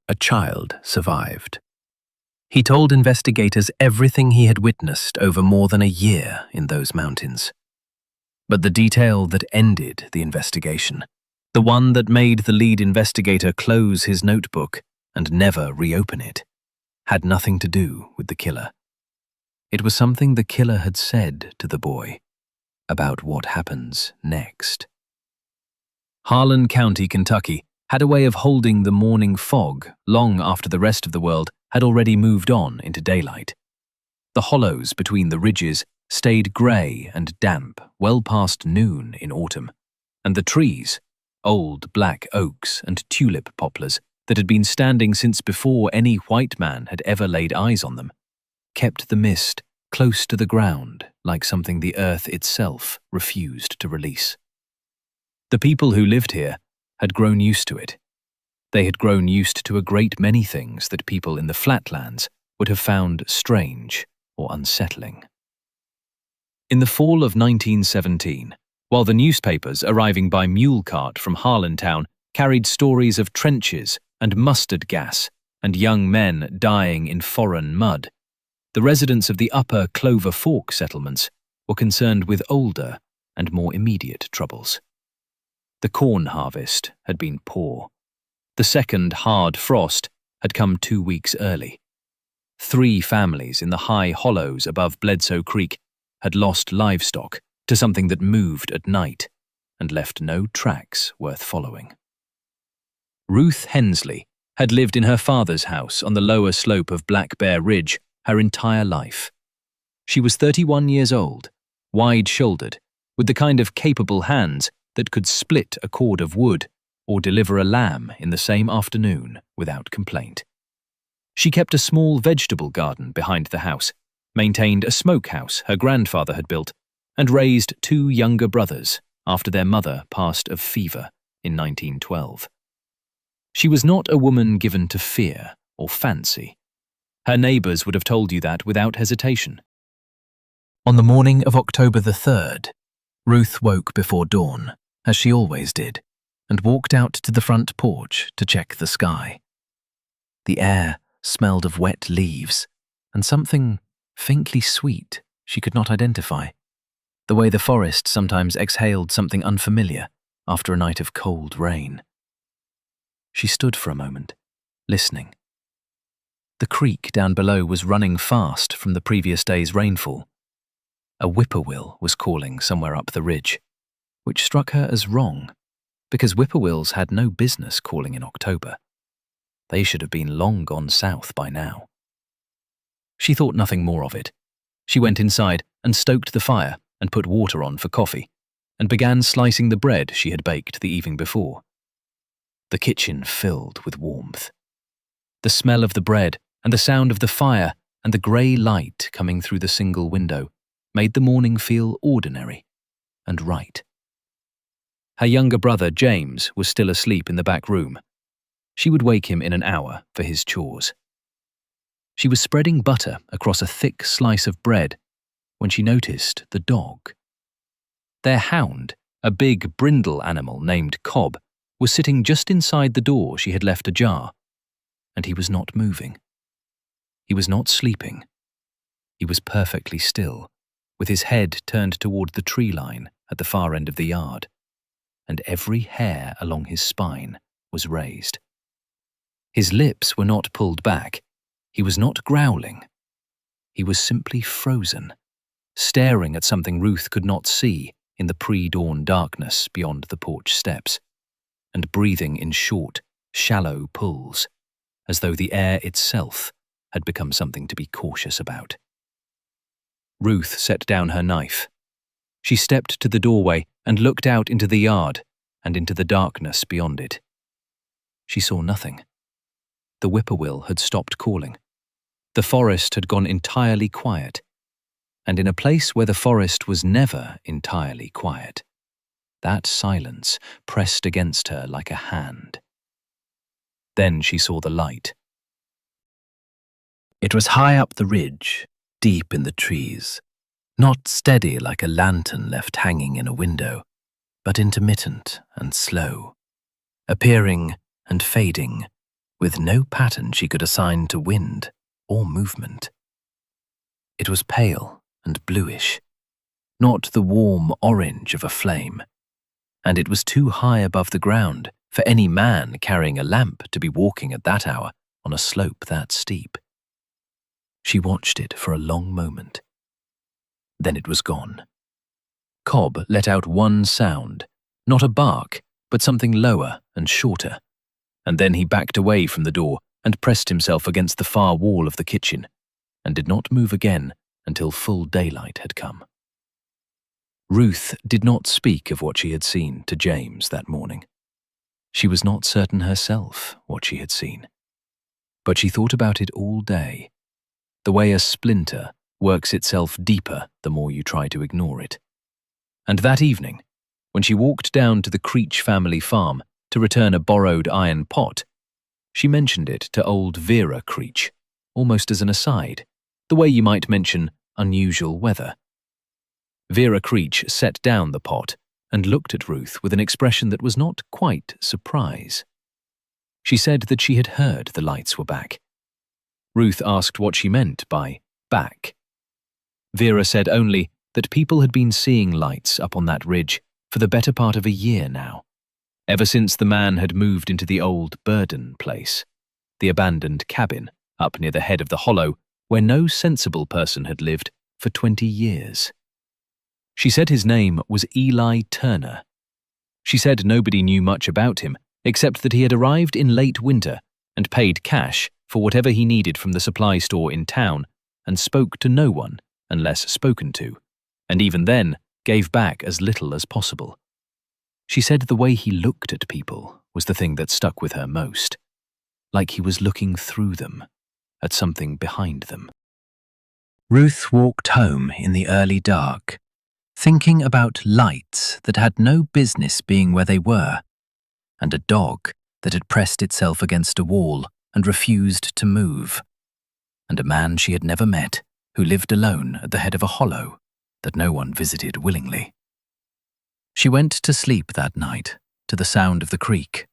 a child, survived. He told investigators everything he had witnessed over more than a year in those mountains. But the detail that ended the investigation, the one that made the lead investigator close his notebook and never reopen it, had nothing to do with the killer. It was something the killer had said to the boy about what happens next. Harlan County, Kentucky, had a way of holding the morning fog long after the rest of the world had already moved on into daylight. The hollows between the ridges stayed grey and damp well past noon in autumn, and the trees, old black oaks and tulip poplars that had been standing since before any white man had ever laid eyes on them, kept the mist close to the ground like something the earth itself refused to release. The people who lived here had grown used to it. They had grown used to a great many things that people in the flatlands would have found strange or unsettling. In the fall of 1917, while the newspapers arriving by mule cart from Harlantown carried stories of trenches and mustard gas and young men dying in foreign mud, the residents of the upper Clover Fork settlements were concerned with older and more immediate troubles. The corn harvest had been poor. The second hard frost had come 2 weeks early. 3 families in the high hollows above Bledsoe Creek had lost livestock to something that moved at night and left no tracks worth following. Ruth Hensley had lived in her father's house on the lower slope of Black Bear Ridge her entire life. She was 31 years old, wide-shouldered, with the kind of capable hands that could split a cord of wood or deliver a lamb in the same afternoon without complaint. She kept a small vegetable garden behind the house, maintained a smokehouse her grandfather had built, and raised 2 younger brothers after their mother passed of fever in 1912. She was not a woman given to fear or fancy. Her neighbours would have told you that without hesitation. On the morning of October the 3rd, Ruth woke before dawn, as she always did, and walked out to the front porch to check the sky. The air smelled of wet leaves and something faintly sweet she could not identify, the way the forest sometimes exhaled something unfamiliar after a night of cold rain. She stood for a moment, listening. The creek down below was running fast from the previous day's rainfall. A whippoorwill was calling somewhere up the ridge, which struck her as wrong, because whippoorwills had no business calling in October. They should have been long gone south by now. She thought nothing more of it. She went inside and stoked the fire and put water on for coffee, and began slicing the bread she had baked the evening before. The kitchen filled with warmth. The smell of the bread and the sound of the fire and the grey light coming through the single window made the morning feel ordinary and right. Her younger brother, James, was still asleep in the back room. She would wake him in an hour for his chores. She was spreading butter across a thick slice of bread when she noticed the dog. Their hound, a big brindle animal named Cobb, was sitting just inside the door she had left ajar, and he was not moving. He was not sleeping. He was perfectly still, with his head turned toward the tree line at the far end of the yard, and every hair along his spine was raised. His lips were not pulled back. He was not growling. He was simply frozen, staring at something Ruth could not see in the pre-dawn darkness beyond the porch steps, and breathing in short, shallow pulls, as though the air itself had become something to be cautious about. Ruth set down her knife. She stepped to the doorway and looked out into the yard and into the darkness beyond it. She saw nothing. The whippoorwill had stopped calling. The forest had gone entirely quiet, and in a place where the forest was never entirely quiet, that silence pressed against her like a hand. Then she saw the light. It was high up the ridge, deep in the trees, not steady like a lantern left hanging in a window, but intermittent and slow, appearing and fading with no pattern she could assign to wind or movement. It was pale and bluish, not the warm orange of a flame, and it was too high above the ground for any man carrying a lamp to be walking at that hour on a slope that steep. She watched it for a long moment. Then it was gone. Cobb let out one sound, not a bark, but something lower and shorter, and then he backed away from the door and pressed himself against the far wall of the kitchen, and did not move again until full daylight had come. Ruth did not speak of what she had seen to James that morning. She was not certain herself what she had seen, but she thought about it all day, the way a splinter works itself deeper the more you try to ignore it. And that evening, when she walked down to the Creech family farm to return a borrowed iron pot, she mentioned it to old Vera Creech, almost as an aside, the way you might mention unusual weather. Vera Creech set down the pot and looked at Ruth with an expression that was not quite surprise. She said that she had heard the lights were back. Ruth asked what she meant by back. Vera said only that people had been seeing lights up on that ridge for the better part of a year now, ever since the man had moved into the old Burden place, the abandoned cabin up near the head of the hollow where no sensible person had lived for 20 years. She said his name was Eli Turner. She said nobody knew much about him, except that he had arrived in late winter and paid cash for whatever he needed from the supply store in town and spoke to no one unless spoken to, and even then gave back as little as possible. She said the way he looked at people was the thing that stuck with her most, like he was looking through them, at something behind them. Ruth walked home in the early dark, thinking about lights that had no business being where they were, and a dog that had pressed itself against a wall and refused to move, and a man she had never met who lived alone at the head of a hollow that no one visited willingly. She went to sleep that night to the sound of the creek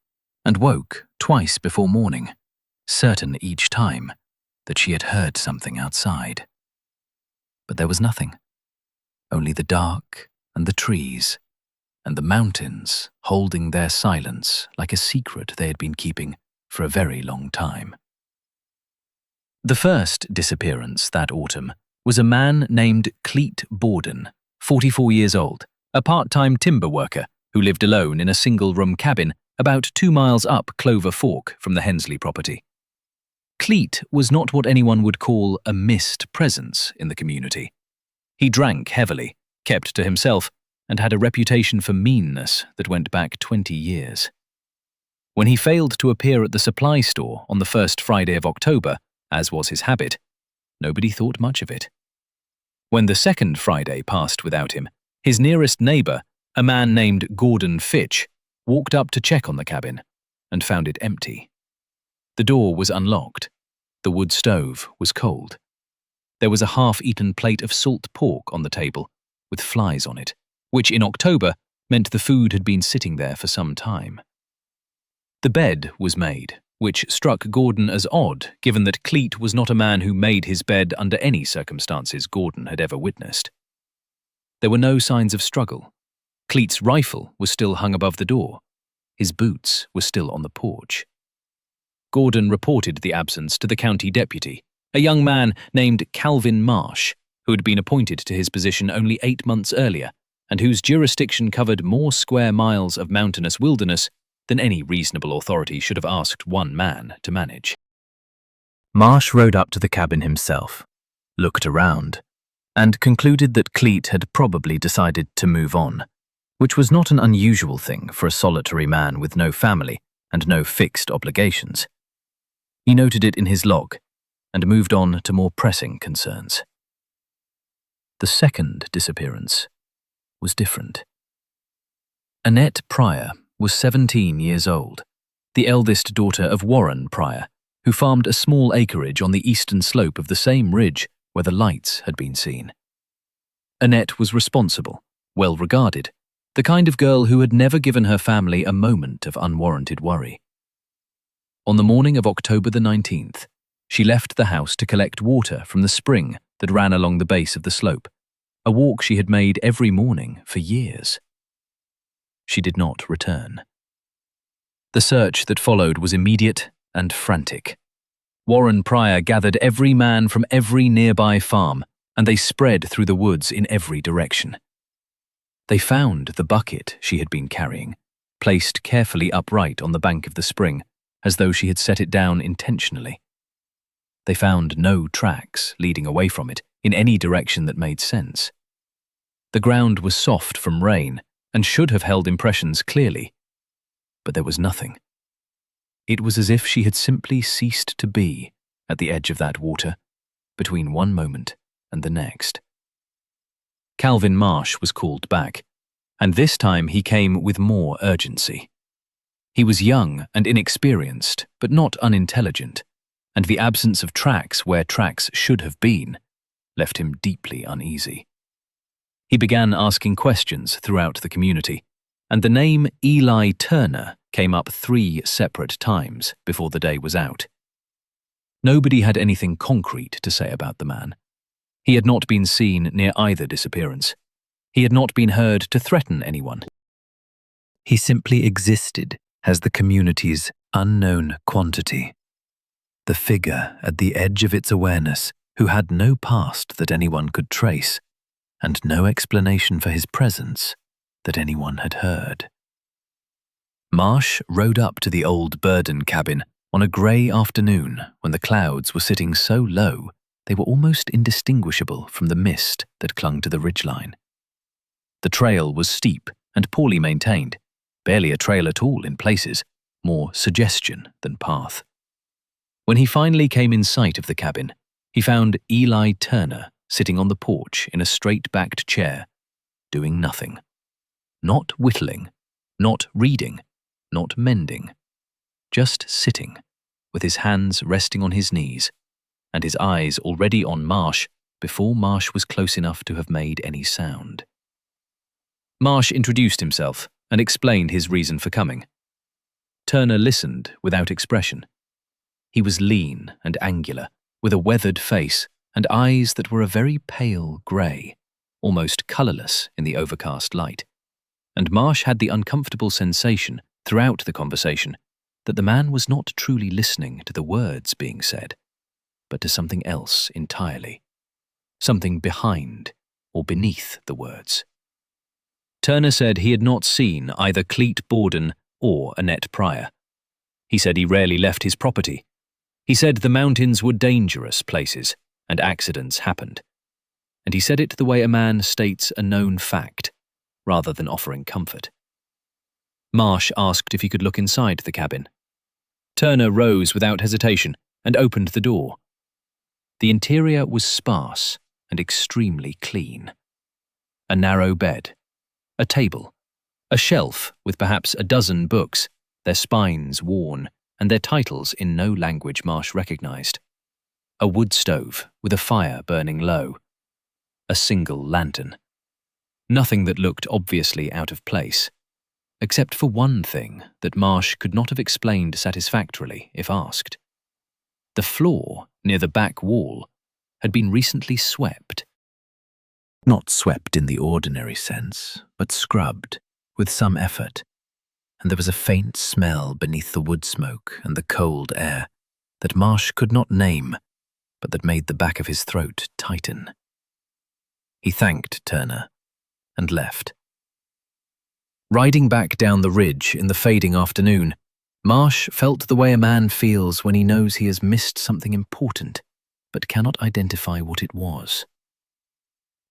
and woke twice before morning, certain each time that she had heard something outside. But there was nothing, only the dark and the trees and the mountains holding their silence like a secret they had been keeping for a very long time. The first disappearance that autumn was a man named Cleet Borden, 44 years old, a part-time timber worker who lived alone in a single-room cabin about 2 miles up Clover Fork from the Hensley property. Cleet was not what anyone would call a missed presence in the community. He drank heavily, kept to himself, and had a reputation for meanness that went back 20 years. When he failed to appear at the supply store on the first Friday of October, as was his habit, nobody thought much of it. When the second Friday passed without him, his nearest neighbor, a man named Gordon Fitch, walked up to check on the cabin and found it empty. The door was unlocked. The wood stove was cold. There was a half-eaten plate of salt pork on the table, with flies on it, which in October meant the food had been sitting there for some time. The bed was made, which struck Gordon as odd, given that Cleet was not a man who made his bed under any circumstances Gordon had ever witnessed. There were no signs of struggle. Cleet's rifle was still hung above the door. His boots were still on the porch. Gordon reported the absence to the county deputy, a young man named Calvin Marsh, who had been appointed to his position only 8 months earlier, and whose jurisdiction covered more square miles of mountainous wilderness than any reasonable authority should have asked one man to manage. Marsh rode up to the cabin himself, looked around, and concluded that Cleet had probably decided to move on, which was not an unusual thing for a solitary man with no family and no fixed obligations. He noted it in his log and moved on to more pressing concerns. The second disappearance was different. Annette Pryor was 17 years old, the eldest daughter of Warren Pryor, who farmed a small acreage on the eastern slope of the same ridge where the lights had been seen. Annette was responsible, well regarded, the kind of girl who had never given her family a moment of unwarranted worry. On the morning of October the 19th, she left the house to collect water from the spring that ran along the base of the slope, a walk she had made every morning for years. She did not return. The search that followed was immediate and frantic. Warren Pryor gathered every man from every nearby farm, and they spread through the woods in every direction. They found the bucket she had been carrying, placed carefully upright on the bank of the spring, as though she had set it down intentionally. They found no tracks leading away from it in any direction that made sense. The ground was soft from rain and should have held impressions clearly, but there was nothing. It was as if she had simply ceased to be at the edge of that water between one moment and the next. Calvin Marsh was called back, and this time he came with more urgency. He was young and inexperienced, but not unintelligent, and the absence of tracks where tracks should have been left him deeply uneasy. He began asking questions throughout the community, and the name Eli Turner came up 3 separate times before the day was out. Nobody had anything concrete to say about the man. He had not been seen near either disappearance. He had not been heard to threaten anyone. He simply existed as the community's unknown quantity, the figure at the edge of its awareness who had no past that anyone could trace, and no explanation for his presence that anyone had heard. Marsh rode up to the old Burden cabin on a grey afternoon when the clouds were sitting so low they were almost indistinguishable from the mist that clung to the ridgeline. The trail was steep and poorly maintained, barely a trail at all in places, more suggestion than path. When he finally came in sight of the cabin, he found Eli Turner sitting on the porch in a straight-backed chair, doing nothing. Not whittling, not reading, not mending. Just sitting, with his hands resting on his knees, and his eyes already on Marsh before Marsh was close enough to have made any sound. Marsh introduced himself and explained his reason for coming. Turner listened without expression. He was lean and angular, with a weathered face and eyes that were a very pale grey, almost colourless in the overcast light, and Marsh had the uncomfortable sensation throughout the conversation that the man was not truly listening to the words being said, but to something else entirely, something behind or beneath the words. Turner said he had not seen either Cleet Borden or Annette Pryor. He said he rarely left his property. He said the mountains were dangerous places and accidents happened. And he said it the way a man states a known fact, rather than offering comfort. Marsh asked if he could look inside the cabin. Turner rose without hesitation and opened the door. The interior was sparse and extremely clean. A narrow bed, a table, a shelf with perhaps a dozen books, their spines worn and their titles in no language Marsh recognized. A wood stove with a fire burning low. A single lantern. Nothing that looked obviously out of place, except for one thing that Marsh could not have explained satisfactorily if asked. The floor near the back wall had been recently swept. Not swept in the ordinary sense, but scrubbed with some effort, and there was a faint smell beneath the wood smoke and the cold air that Marsh could not name, but that made the back of his throat tighten. He thanked Turner and left. Riding back down the ridge in the fading afternoon, Marsh felt the way a man feels when he knows he has missed something important, but cannot identify what it was.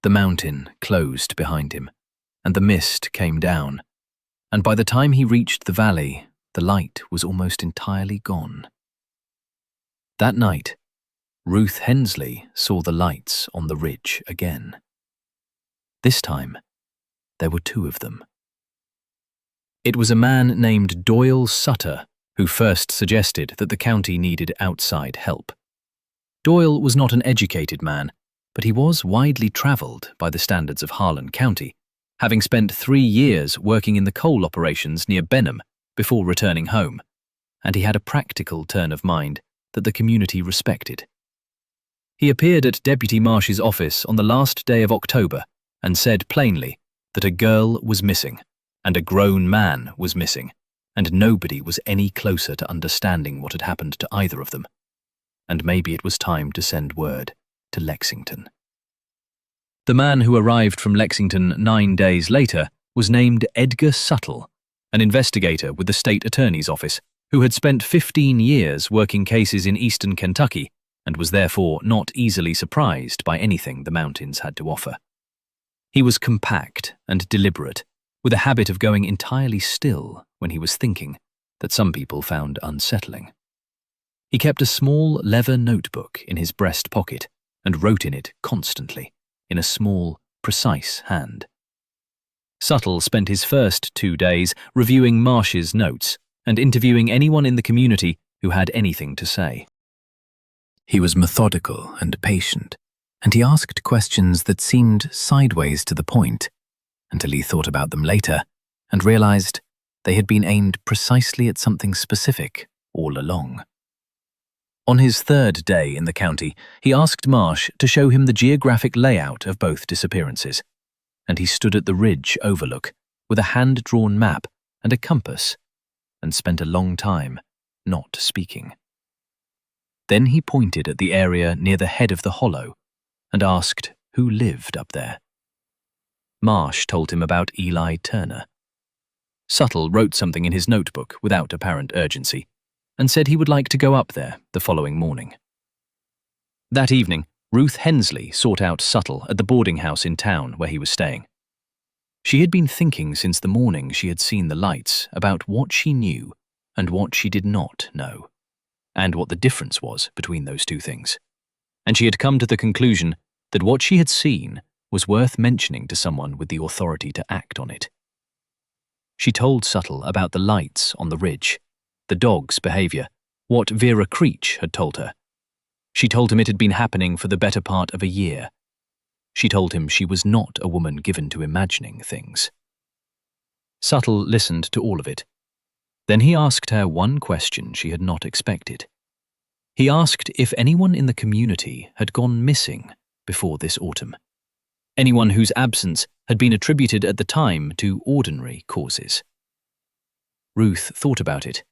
The mountain closed behind him, and the mist came down, and by the time he reached the valley, the light was almost entirely gone. That night, Ruth Hensley saw the lights on the ridge again. This time, there were 2 of them. It was a man named Doyle Sutter who first suggested that the county needed outside help. Doyle was not an educated man, but he was widely travelled by the standards of Harlan County, having spent 3 years working in the coal operations near Benham before returning home. and he had a practical turn of mind that the community respected. He appeared at Deputy Marsh's office on the last day of October and said plainly that a girl was missing and a grown man was missing, and nobody was any closer to understanding what had happened to either of them. And maybe it was time to send word to Lexington. The man who arrived from Lexington 9 days later was named Edgar Suttle, an investigator with the state attorney's office, who had spent 15 years working cases in eastern Kentucky and was therefore not easily surprised by anything the mountains had to offer. He was compact and deliberate, with a habit of going entirely still when he was thinking that some people found unsettling. He kept a small leather notebook in his breast pocket and wrote in it constantly, in a small, precise hand. Suttle spent his first 2 days reviewing Marsh's notes and interviewing anyone in the community who had anything to say. He was methodical and patient, and he asked questions that seemed sideways to the point, until he thought about them later and realized they had been aimed precisely at something specific all along. On his 3rd day in the county, he asked Marsh to show him the geographic layout of both disappearances, and he stood at the ridge overlook with a hand-drawn map and a compass and spent a long time not speaking. Then he pointed at the area near the head of the hollow and asked who lived up there. Marsh told him about Eli Turner. Suttle wrote something in his notebook without apparent urgency and said he would like to go up there the following morning. That evening, Ruth Hensley sought out Suttle at the boarding house in town where he was staying. She had been thinking since the morning she had seen the lights about what she knew and what she did not know, and what the difference was between those two things. And she had come to the conclusion that what she had seen was worth mentioning to someone with the authority to act on it. She told Suttle about the lights on the ridge, the dog's behavior, what Vera Creech had told her. She told him it had been happening for the better part of a year. She told him she was not a woman given to imagining things. Suttle listened to all of it. Then he asked her one question she had not expected. He asked if anyone in the community had gone missing before this autumn. Anyone whose absence had been attributed at the time to ordinary causes. Ruth thought about it.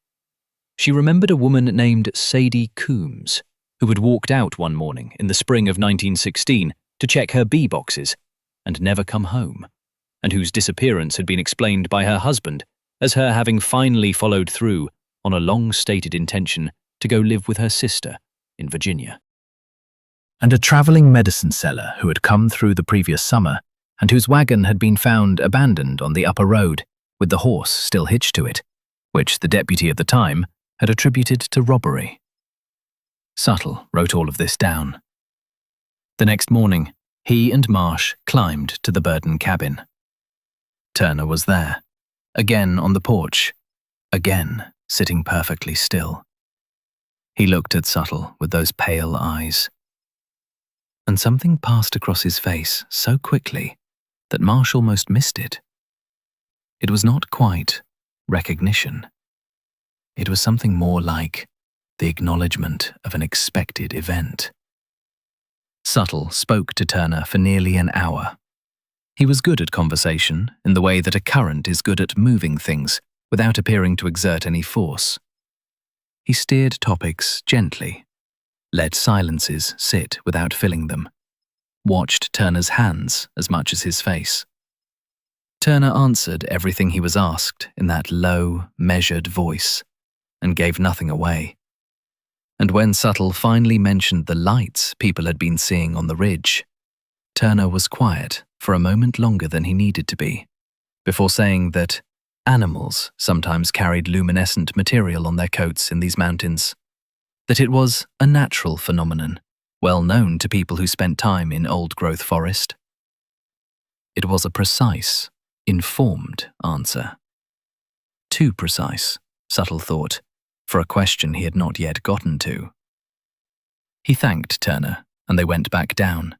She remembered a woman named Sadie Coombs, who had walked out one morning in the spring of 1916 to check her bee boxes and never come home, and whose disappearance had been explained by her husband as her having finally followed through on a long-stated intention to go live with her sister in Virginia. And a travelling medicine seller who had come through the previous summer and whose wagon had been found abandoned on the upper road with the horse still hitched to it, which the deputy at the time had attributed to robbery. Suttle wrote all of this down. The next morning, he and Marsh climbed to the Burden cabin. Turner was there, again on the porch, again sitting perfectly still. He looked at Suttle with those pale eyes. And something passed across his face so quickly that Marsh almost missed it. It was not quite recognition. It was something more like the acknowledgement of an expected event. Suttle spoke to Turner for nearly an hour. He was good at conversation in the way that a current is good at moving things without appearing to exert any force. He steered topics gently, let silences sit without filling them, watched Turner's hands as much as his face. Turner answered everything he was asked in that low, measured voice, and gave nothing away. And when Suttle finally mentioned the lights people had been seeing on the ridge, Turner was quiet for a moment longer than he needed to be, before saying that animals sometimes carried luminescent material on their coats in these mountains, that it was a natural phenomenon, well known to people who spent time in old-growth forest. It was a precise, informed answer. Too precise, Suttle thought, for a question he had not yet gotten to. He thanked Turner, and they went back down.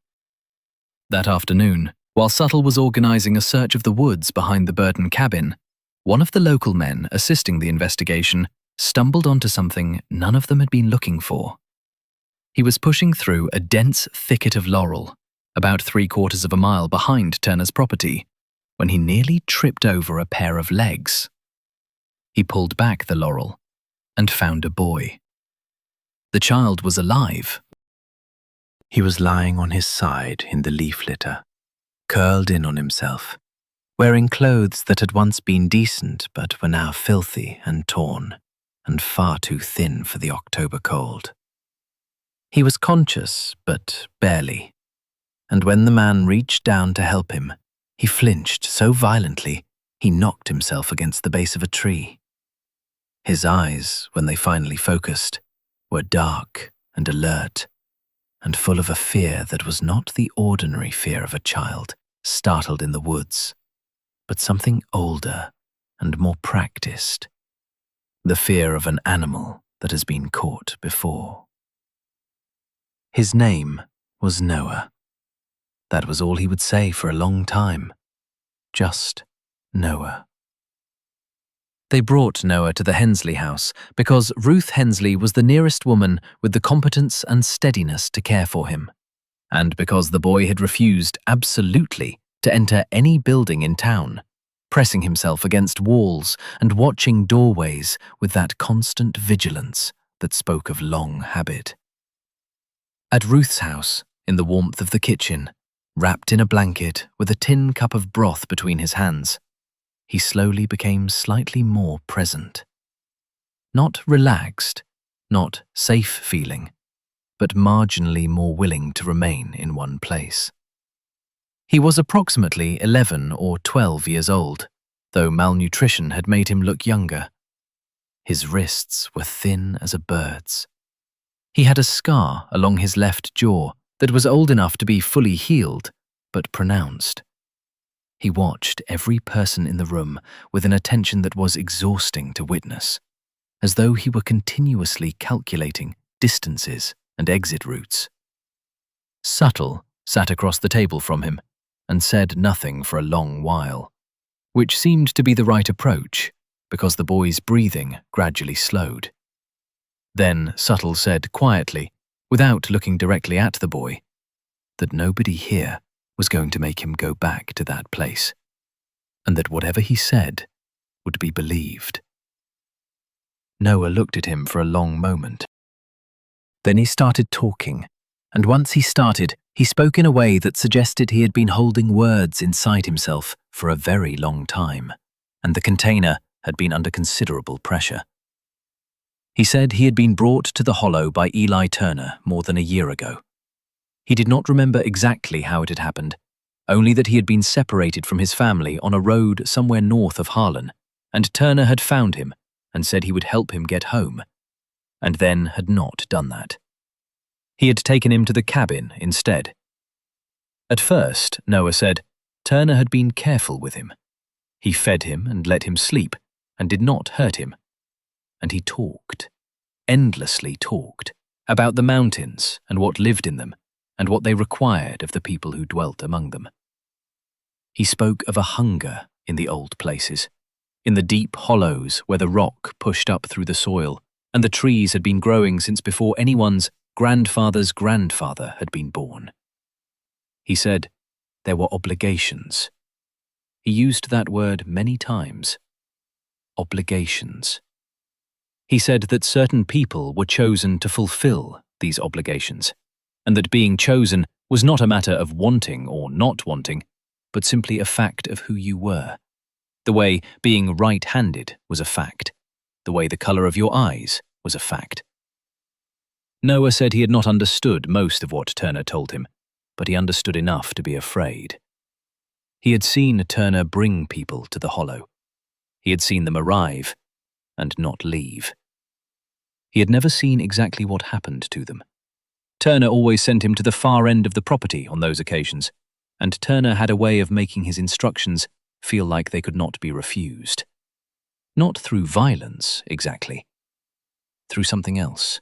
That afternoon, while Suttle was organizing a search of the woods behind the Burden cabin, one of the local men assisting the investigation stumbled onto something none of them had been looking for. He was pushing through a dense thicket of laurel, about 3/4 of a mile behind Turner's property, when he nearly tripped over a pair of legs. He pulled back the laurel and found a boy. The child was alive. He was lying on his side in the leaf litter, curled in on himself, wearing clothes that had once been decent but were now filthy and torn, and far too thin for the October cold. He was conscious, but barely, and when the man reached down to help him, he flinched so violently he knocked himself against the base of a tree. His eyes, when they finally focused, were dark and alert, and full of a fear that was not the ordinary fear of a child startled in the woods, but something older and more practiced, the fear of an animal that has been caught before. His name was Noah. That was all he would say for a long time. Just Noah. They brought Noah to the Hensley house because Ruth Hensley was the nearest woman with the competence and steadiness to care for him, and because the boy had refused absolutely to enter any building in town, pressing himself against walls and watching doorways with that constant vigilance that spoke of long habit. At Ruth's house, in the warmth of the kitchen, wrapped in a blanket with a tin cup of broth between his hands, he slowly became slightly more present. Not relaxed, not safe feeling, but marginally more willing to remain in one place. He was approximately 11 or 12 years old, though malnutrition had made him look younger. His wrists were thin as a bird's. He had a scar along his left jaw that was old enough to be fully healed, but pronounced. He watched every person in the room with an attention that was exhausting to witness, as though he were continuously calculating distances and exit routes. Subtle sat across the table from him and said nothing for a long while, which seemed to be the right approach because the boy's breathing gradually slowed. Then Subtle said quietly, without looking directly at the boy, that nobody here was going to make him go back to that place, and that whatever he said would be believed. Noah looked at him for a long moment. Then he started talking, and once he started, he spoke in a way that suggested he had been holding words inside himself for a very long time, and the container had been under considerable pressure. He said he had been brought to the Hollow by Eli Turner more than a year ago. He did not remember exactly how it had happened, only that he had been separated from his family on a road somewhere north of Harlan, and Turner had found him and said he would help him get home, and then had not done that. He had taken him to the cabin instead. At first, Noah said, Turner had been careful with him. He fed him and let him sleep, and did not hurt him. And he talked, endlessly talked, about the mountains and what lived in them, and what they required of the people who dwelt among them. He spoke of a hunger in the old places, in the deep hollows where the rock pushed up through the soil, and the trees had been growing since before anyone's grandfather's grandfather had been born. He said there were obligations. He used that word many times. Obligations. He said that certain people were chosen to fulfill these obligations, and that being chosen was not a matter of wanting or not wanting, but simply a fact of who you were. The way being right-handed was a fact. The way the color of your eyes was a fact. Noah said he had not understood most of what Turner told him, but he understood enough to be afraid. He had seen Turner bring people to the Hollow. He had seen them arrive and not leave. He had never seen exactly what happened to them. Turner always sent him to the far end of the property on those occasions, and Turner had a way of making his instructions feel like they could not be refused. Not through violence, exactly. Through something else.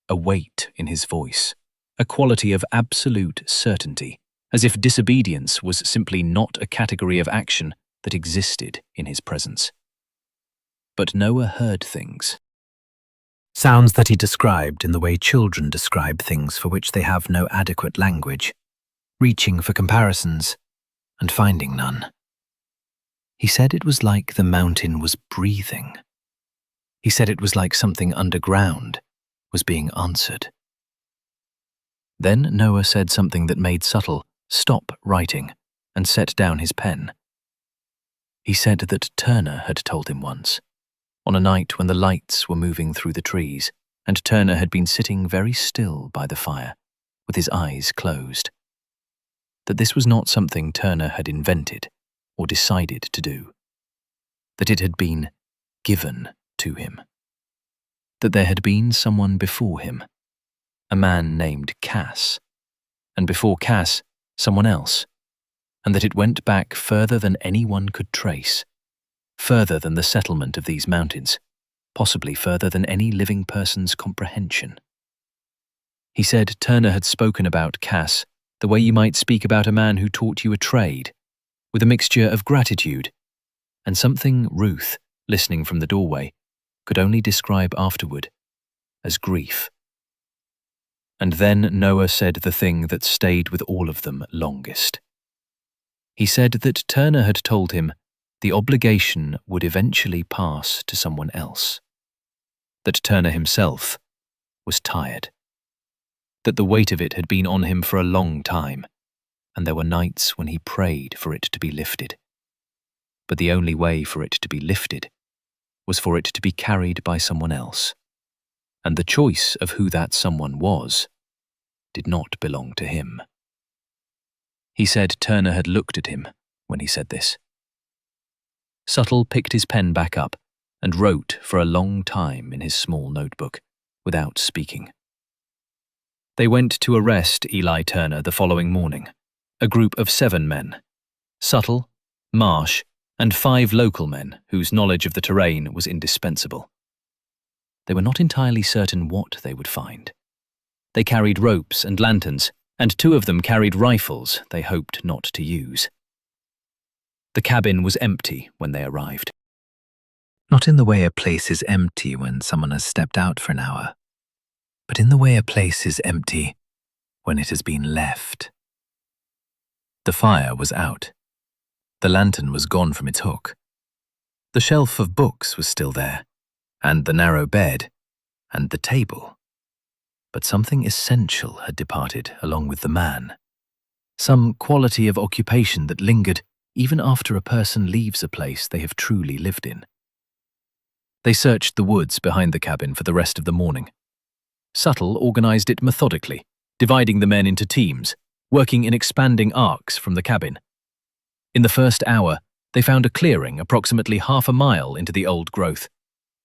A weight in his voice, a quality of absolute certainty, as if disobedience was simply not a category of action that existed in his presence. But Noah heard things. Sounds that he described in the way children describe things for which they have no adequate language, reaching for comparisons and finding none. He said it was like the mountain was breathing. He said it was like something underground was being answered. Then Noah said something that made Subtle stop writing and set down his pen. He said that Turner had told him once, on a night when the lights were moving through the trees, and Turner had been sitting very still by the fire, with his eyes closed, that this was not something Turner had invented or decided to do, that it had been given to him, that there had been someone before him, a man named Cass, and before Cass, someone else, and that it went back further than anyone could trace, further than the settlement of these mountains, possibly further than any living person's comprehension. He said Turner had spoken about Cass the way you might speak about a man who taught you a trade, with a mixture of gratitude and something Ruth, listening from the doorway, could only describe afterward as grief. And then Noah said the thing that stayed with all of them longest. He said that Turner had told him the obligation would eventually pass to someone else, that Turner himself was tired, that the weight of it had been on him for a long time, and there were nights when he prayed for it to be lifted. But the only way for it to be lifted was for it to be carried by someone else, and the choice of who that someone was did not belong to him. He said Turner had looked at him when he said this. Subtle picked his pen back up and wrote for a long time in his small notebook, without speaking. They went to arrest Eli Turner the following morning, a group of 7 men, Subtle, Marsh, and 5 local men whose knowledge of the terrain was indispensable. They were not entirely certain what they would find. They carried ropes and lanterns, and 2 of them carried rifles they hoped not to use. The cabin was empty when they arrived. Not in the way a place is empty when someone has stepped out for an hour, but in the way a place is empty when it has been left. The fire was out. The lantern was gone from its hook. The shelf of books was still there, and the narrow bed, and the table. But something essential had departed along with the man. Some quality of occupation that lingered even after a person leaves a place they have truly lived in. They searched the woods behind the cabin for the rest of the morning. Subtle organized it methodically, dividing the men into teams, working in expanding arcs from the cabin. In the first hour, they found a clearing approximately half a mile into the old growth,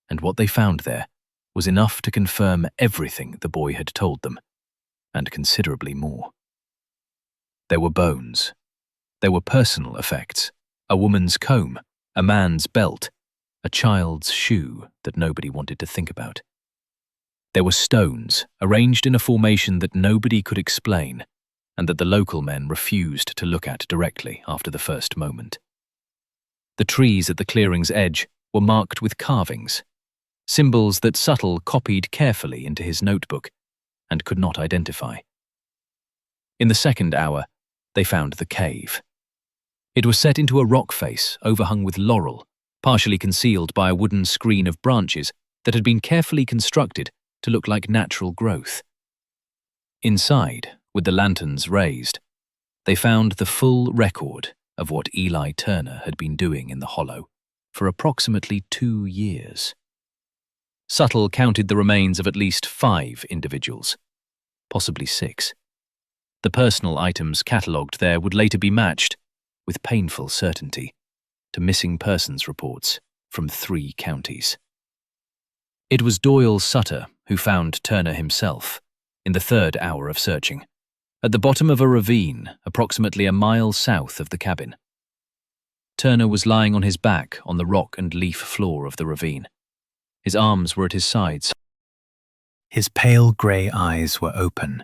and what they found there was enough to confirm everything the boy had told them, and considerably more. There were bones. There were personal effects, a woman's comb, a man's belt, a child's shoe that nobody wanted to think about. There were stones arranged in a formation that nobody could explain, and that the local men refused to look at directly after the first moment. The trees at the clearing's edge were marked with carvings, symbols that Subtle copied carefully into his notebook and could not identify. In the second hour, they found the cave. It was set into a rock face overhung with laurel, partially concealed by a wooden screen of branches that had been carefully constructed to look like natural growth. Inside, with the lanterns raised, they found the full record of what Eli Turner had been doing in the hollow for approximately 2 years. Subtle counted the remains of at least 5 individuals, possibly 6. The personal items catalogued there would later be matched, with painful certainty, to missing persons reports from 3 counties. It was Doyle Sutter who found Turner himself, in the 3rd hour of searching, at the bottom of a ravine approximately a mile south of the cabin. Turner was lying on his back on the rock and leaf floor of the ravine. His arms were at his sides. His pale grey eyes were open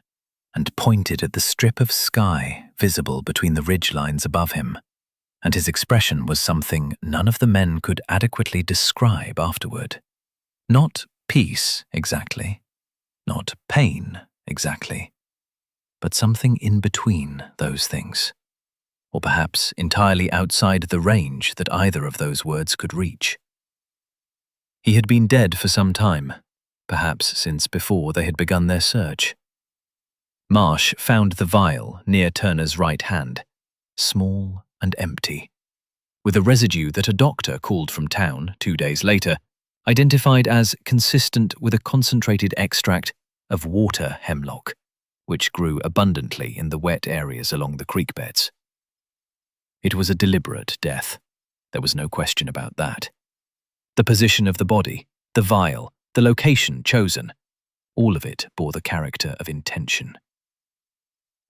and pointed at the strip of sky visible between the ridge lines above him. and his expression was something none of the men could adequately describe afterward. Not peace, exactly. Not pain, exactly. But something in between those things. Or perhaps entirely outside the range that either of those words could reach. He had been dead for some time, perhaps since before they had begun their search. Marsh found the vial near Turner's right hand, small and empty, with a residue that a doctor called from town 2 days later identified as consistent with a concentrated extract of water hemlock, which grew abundantly in the wet areas along the creek beds. It was a deliberate death. There was no question about that. The position of the body, the vial, the location chosen, all of it bore the character of intention.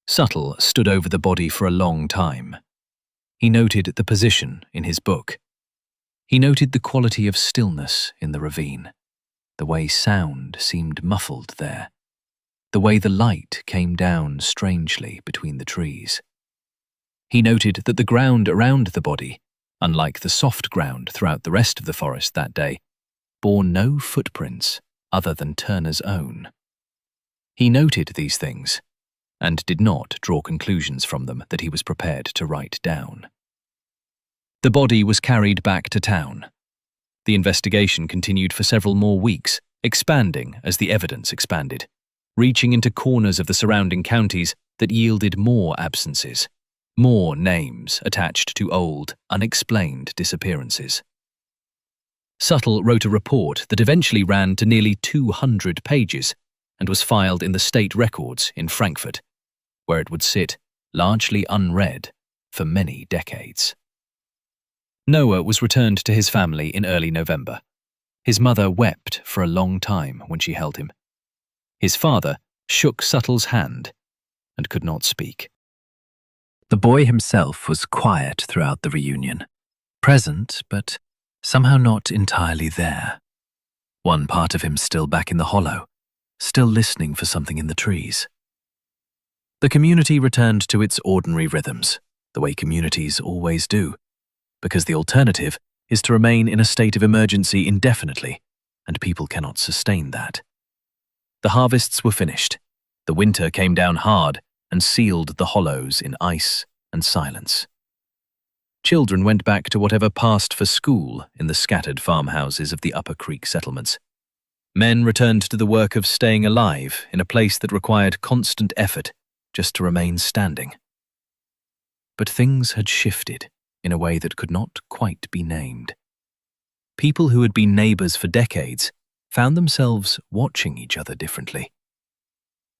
Suttle stood over the body for a long time. He noted the position in his book. He noted the quality of stillness in the ravine, the way sound seemed muffled there, the way the light came down strangely between the trees. He noted that the ground around the body, unlike the soft ground throughout the rest of the forest that day, bore no footprints other than Turner's own. He noted these things, and did not draw conclusions from them that he was prepared to write down. The body was carried back to town. The investigation continued for several more weeks, expanding as the evidence expanded, reaching into corners of the surrounding counties that yielded more absences, more names attached to old, unexplained disappearances. Suttle wrote a report that eventually ran to nearly 200 pages and was filed in the state records in Frankfurt, where it would sit, largely unread, for many decades. Noah was returned to his family in early November. His mother wept for a long time when she held him. His father shook Suttle's hand and could not speak. The boy himself was quiet throughout the reunion, present but somehow not entirely there. One part of him still back in the hollow, still listening for something in the trees. The community returned to its ordinary rhythms, the way communities always do, because the alternative is to remain in a state of emergency indefinitely, and people cannot sustain that. The harvests were finished. The winter came down hard and sealed the hollows in ice and silence. Children went back to whatever passed for school in the scattered farmhouses of the Upper Creek settlements. Men returned to the work of staying alive in a place that required constant effort just to remain standing. But things had shifted in a way that could not quite be named. People who had been neighbors for decades found themselves watching each other differently.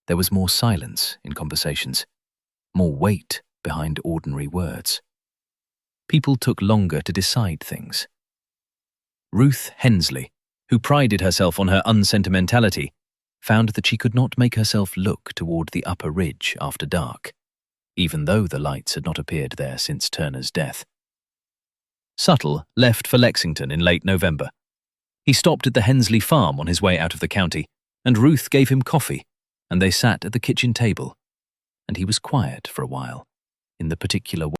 There was more silence in conversations, more weight behind ordinary words. People took longer to decide things. Ruth Hensley, who prided herself on her unsentimentality, found that she could not make herself look toward the upper ridge after dark, even though the lights had not appeared there since Turner's death. Suttle left for Lexington in late November. He stopped at the Hensley farm on his way out of the county, and Ruth gave him coffee, and they sat at the kitchen table, and he was quiet for a while, in the particular way